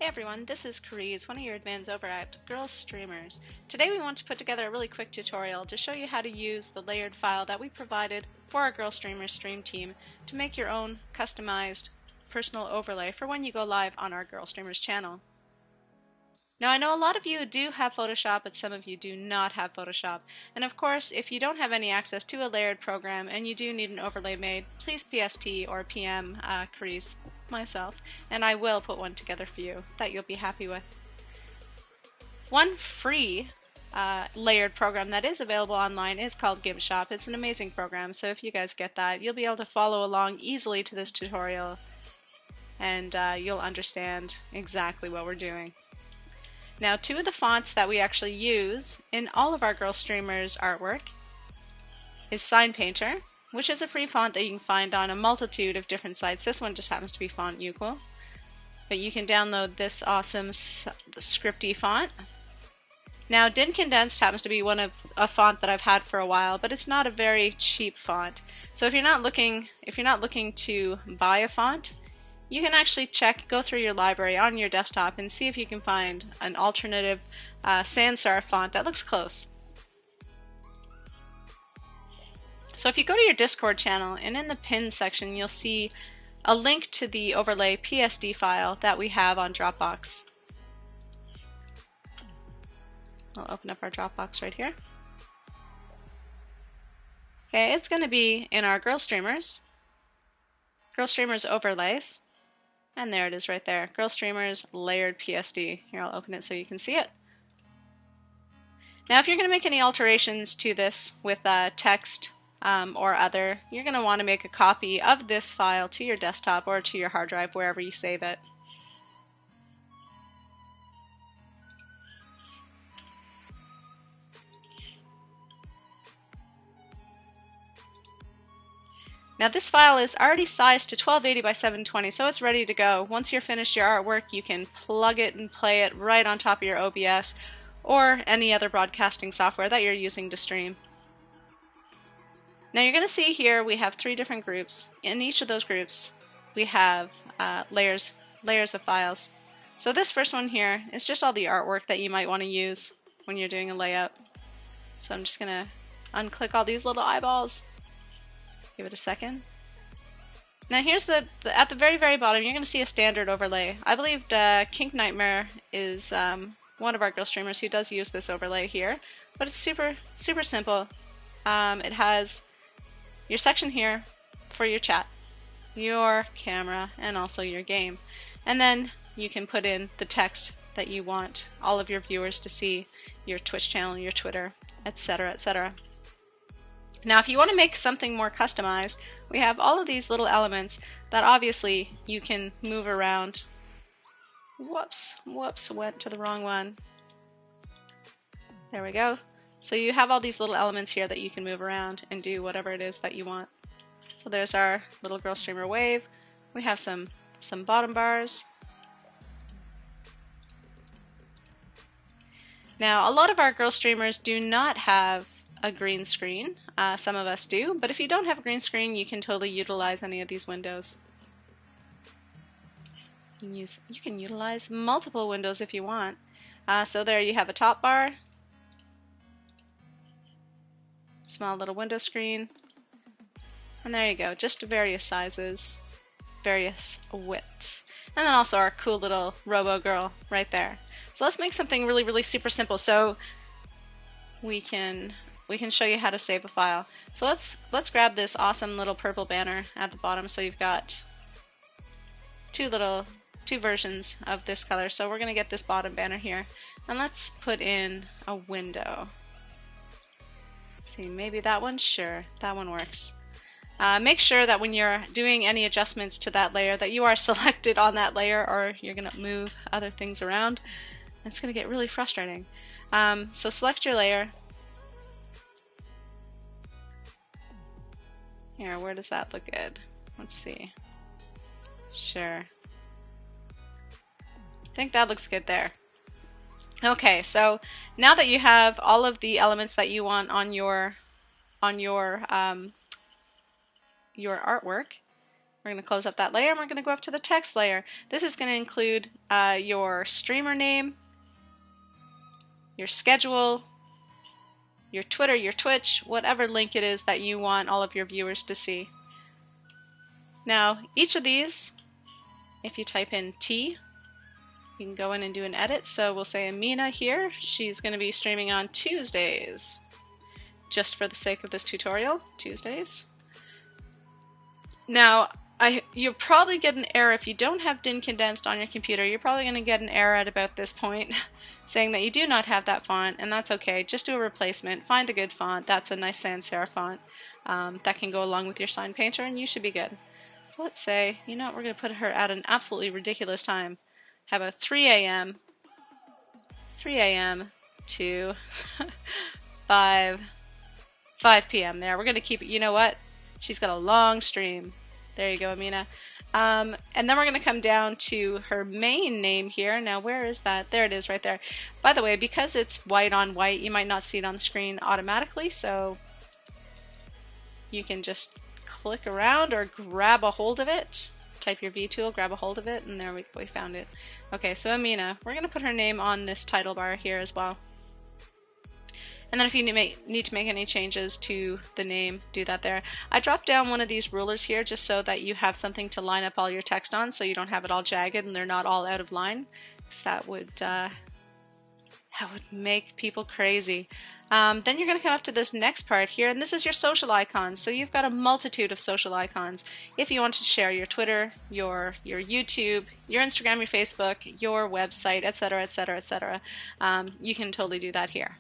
Hey everyone, this is Carice, one of your admins over at GirlStreamers. Today we want to put together a really quick tutorial to show you how to use the layered file that we provided for our GirlStreamers stream team to make your own customized personal overlay for when you go live on our GirlStreamers channel. Now I know a lot of you do have Photoshop, but some of you do not have Photoshop. And of course, if you don't have any access to a layered program and you do need an overlay made, please PST or PM Carice, myself, and I will put one together for you that you'll be happy with. One free layered program that is available online is called GimShop. It's an amazing program, so if you guys get that, you'll be able to follow along easily to this tutorial and you'll understand exactly what we're doing. Now, two of the fonts that we actually use in all of our GirlStreamers artwork is Sign Painter, which is a free font that you can find on a multitude of different sites. This one just happens to be Font Uqua, but you can download this awesome scripty font. Now, Din Condensed happens to be a font that I've had for a while, but it's not a very cheap font. So if you're not looking to buy a font, you can actually go through your library on your desktop and see if you can find an alternative sans serif font that looks close. So if you go to your Discord channel and in the pin section, you'll see a link to the overlay PSD file that we have on Dropbox. I'll open up our Dropbox right here. Okay, it's going to be in our GirlStreamers overlays. And there it is right there, GirlStreamers Layered PSD. Here, I'll open it so you can see it. Now, if you're going to make any alterations to this with text or other, you're going to want to make a copy of this file to your desktop or to your hard drive, wherever you save it. Now this file is already sized to 1280 by 720, so it's ready to go. Once you're finished your artwork, you can plug it and play it right on top of your OBS or any other broadcasting software that you're using to stream. Now you're going to see here we have 3 different groups. In each of those groups we have layers of files. So this first one here is just all the artwork that you might want to use when you're doing a layout. So I'm just going to unclick all these little eyeballs. Give it a second. Now here's at the very bottom, you're going to see a standard overlay. I believe Kink Nightmare is one of our GirlStreamers who does use this overlay here, but it's super simple. It has your section here for your chat, your camera, and also your game. And then you can put in the text that you want all of your viewers to see, your Twitch channel, your Twitter, etc., etc. Now if you want to make something more customized, we have all of these little elements that obviously you can move around. Whoops, went to the wrong one. There we go. So you have all these little elements here that you can move around and do whatever it is that you want. So there's our little GirlStreamer wave. We have some bottom bars. Now a lot of our GirlStreamers do not have a green screen. Some of us do, but if you don't have a green screen, you can totally utilize any of these windows. You can utilize multiple windows if you want. So there you have a top bar, small little window screen, and there you go, just various sizes, various widths. And then also our cool little Robo Girl right there. So let's make something really super simple so we can show you how to save a file. So let's grab this awesome little purple banner at the bottom. So you've got two versions of this color. So we're going to get this bottom banner here, and let's put in a window. See, maybe that one? Sure, that one works. Make sure that when you're doing any adjustments to that layer that you are selected on that layer, or you're going to move other things around. It's going to get really frustrating. So select your layer. Here, where does that look good? Let's see. Sure. I think that looks good there. Okay, so now that you have all of the elements that you want on your artwork, We're going to close up that layer and we're going to go up to the text layer. This is going to include your streamer name, your schedule, your Twitter, your Twitch, whatever link it is that you want all of your viewers to see. Now, each of these, if you type in T, you can go in and do an edit. So we'll say Amina here. She's going to be streaming on Tuesdays, just for the sake of this tutorial, Tuesdays. Now, you'll probably get an error if you don't have DIN condensed on your computer. You're probably going to get an error at about this point saying that you do not have that font, and that's okay. Just do a replacement. Find a good font. That's a nice sans serif font that can go along with your sign painter, and you should be good. So let's say, you know what, we're going to put her at an absolutely ridiculous time. Have a 3 a.m. to 5 p.m. there. We're going to keep it, you know what? She's got a long stream. There you go, Amina. And then we're going to come down to her main name here. Now, where is that? There it is right there. By the way, because it's white on white, you might not see it on the screen automatically, so you can just click around or grab a hold of it. Type your V tool, grab a hold of it, and there we found it. Okay, so Amina, we're going to put her name on this title bar here as well. And then if you need to make any changes to the name, do that there. I dropped down one of these rulers here just so that you have something to line up all your text on, so you don't have it all jagged and they're not all out of line, because that would make people crazy. Then you're going to come up to this next part here, and this is your social icons. So you've got a multitude of social icons. If you want to share your Twitter, your YouTube, your Instagram, your Facebook, your website, etc., etc., etc., you can totally do that here.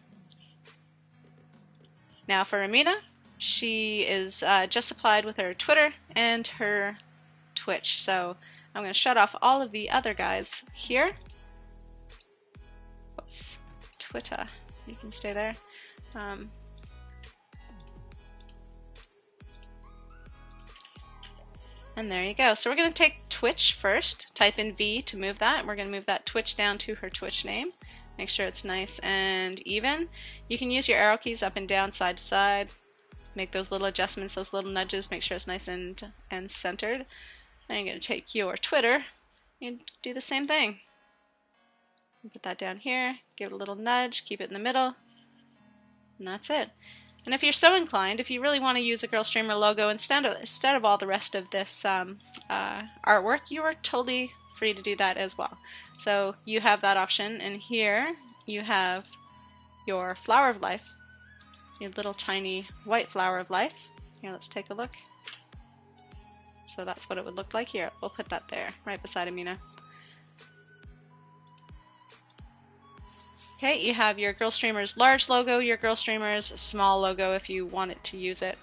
Now for Amina, she is just supplied with her Twitter and her Twitch. So I'm going to shut off all of the other guys here. Whoops. Twitter. You can stay there. And there you go. So we're going to take Twitch first. Type in V to move that. We're going to move that Twitch down to her Twitch name. Make sure it's nice and even. You can use your arrow keys up and down, side to side. Make those little adjustments, those little nudges. Make sure it's nice and centered. Then you're going to take your Twitter and do the same thing. Put that down here. Give it a little nudge. Keep it in the middle. And that's it. And if you're so inclined, if you really want to use a GirlStreamer logo instead of all the rest of this artwork, you are totally free to do that as well. So you have that option, and here you have your flower of life, your little tiny white flower of life. Here, let's take a look. So that's what it would look like here. We'll put that there, right beside Amina. Okay, you have your GirlStreamers large logo, your GirlStreamers small logo if you wanted to use it.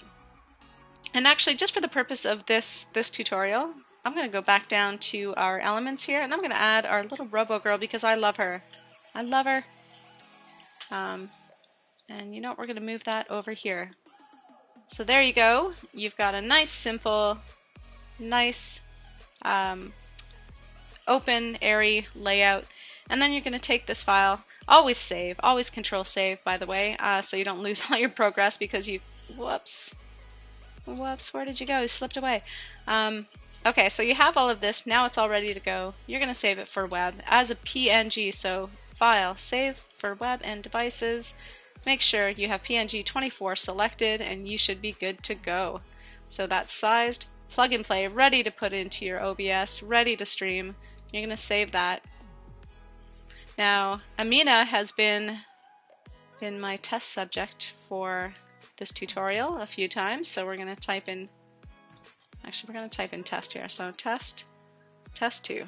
And actually, just for the purpose of this tutorial, I'm going to go back down to our elements here, and I'm going to add our little Robo Girl because I love her. I love her. And you know what? We're going to move that over here. So there you go. You've got a nice, simple, nice, open, airy layout. And then you're going to take this file. Always save. Always control save, by the way, so you don't lose all your progress because you... Whoops. Whoops, where did you go? You slipped away. Okay, so you have all of this. Now it's all ready to go. You're going to save it for web as a PNG. So File, Save for Web and Devices. Make sure you have PNG 24 selected and you should be good to go. So that's sized, plug and play, ready to put into your OBS, ready to stream. You're going to save that. Now, Amina has been my test subject for this tutorial a few times, so we're going to type in, actually we're going to type in test here, so test 2.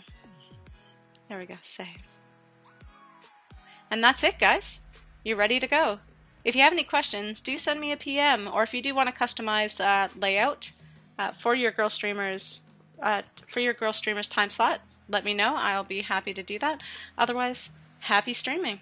There we go, save. And that's it, guys. You're ready to go. If you have any questions, do send me a PM, or if you do want a customized layout for your GirlStreamers time slot, let me know. I'll be happy to do that. Otherwise, happy streaming.